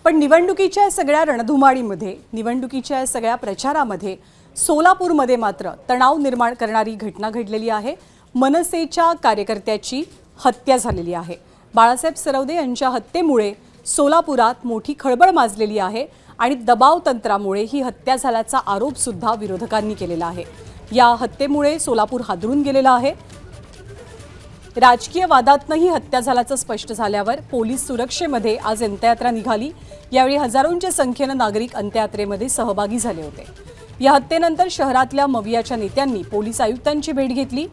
पण निवडणुकीच्या सगळ्या रणधुमाळीमध्ये, निवडणुकीच्या सगळ्या प्रचारामध्ये सोलापूरमध्ये मात्र तणाव निर्माण करणारी घटना घडलेली आहे। मनसेच्या कार्यकर्त्याची हत्या झालेली आहे। बाळासाहेब सरवदे यांच्या हत्येमुळे सोलापुरात मोठी खळबळ माजलेली आहे आणि दबाव तंत्रामुळे ही हत्या झाल्याचा आरोप सुद्धा विरोधकांनी केलेला आहे। या हत्येमुळे सोलापूर हादरून गेलेला आहे। राजकीय वादातनं ही हत्या झाल्याचं स्पष्ट झाल्यावर पोलीस सुरक्षेमध्ये आज अंत्ययात्रा निघाली। यावेळी हजारोंच्या संख्येने नागरिक अंत्ययात्रेमध्ये सहभागी झाले होते। या हत्येनंतर शहरातल्या मवियाच्या नेत्यांनी पोलीस आयुक्तांची भेट घेतली।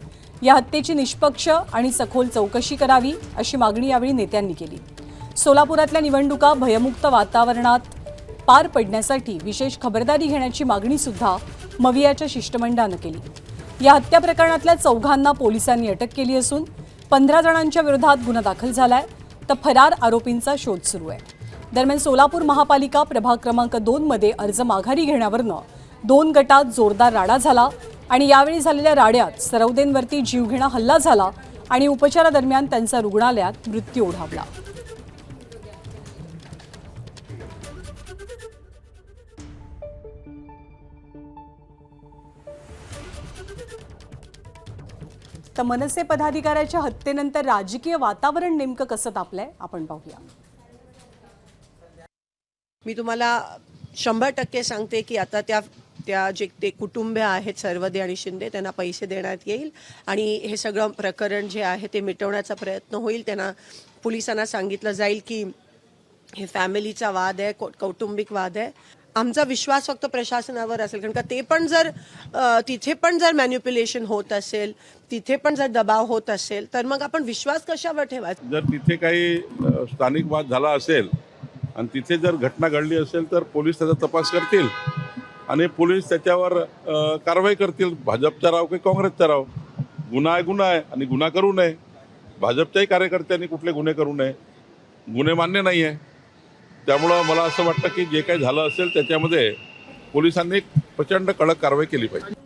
या हत्येची निष्पक्ष आणि सखोल चौकशी करावी अशी मागणी यावेळी नेत्यांनी केली। सोलापुरातल्या निवडणुका भयमुक्त वातावरणात पार पडण्यासाठी विशेष खबरदारी घेण्याची मागणी सुद्धा मवियाच्या शिष्टमंडळाने केली। या हत्या प्रकरणातल्या चौघांना पोलिसांनी अटक केली असून 15 जणांच्या विरोधात गुन्हा दाखल झालाय, तर फरार आरोपींचा शोध सुरू आहे। दरम्यान सोलापूर महापालिका प्रभाग क्रमांक 2 मध्ये अर्ज माघारी घेण्यावरनं 2 गटात जोरदार राडा झाला आणि यावेळी झालेल्या राड्यात सरवदेंवरती जीवघेणा हल्ला झाला आणि उपचारादरम्यान त्यांचा रुग्णालयात मृत्यू ओढावला। तर मनसे पदाधिकाऱ्याच्या हत्येनंतर राजकीय वातावरण नेमकं कसं तापलंय आपण पाहूया। मी तुम्हाला 100% सांगते की आता त्या जे ते कुटुंबीय आहेत सरवदे आणि शिंदे त्यांना पैसे देण्यात येईल आणि हे सगळं प्रकरण जे आहे ते मिटवण्याचा प्रयत्न होईल। त्यांना पोलिसांना सांगितलं जाईल की हे फॅमिलीचा वाद आहे, कौटुंबिक वाद आहे। आमचा विश्वास फक्त प्रशासनावर असेल, कारण का ते पण जर तिथे पण जर मॅन्युप्युलेशन होत असेल, तिथे पण जर दबाव होत असेल, तर मग आपण विश्वास कशावर ठेवायचा। जर तिथे काही स्थानिक वाद झाला असेल आणि तिथे जर घटना घडली असेल तर पोलीस त्याचा तपास करतील आणि पोलीस त्याच्यावर कारवाई करतील। भाजपचा राव की काँग्रेसचा राव, गुन्हा आहे गुन्हा आहे आणि गुन्हा करू नये। भाजपच्याही कार्यकर्त्यांनी कुठले गुन्हे करू नये, गुन्हे मान्य नाही आहे। त्यामुळं मला असं वाटतं की जे काही झालं असेल त्याच्यामध्ये पोलिसांनी प्रचंड कडक कारवाई केली पाहिजे।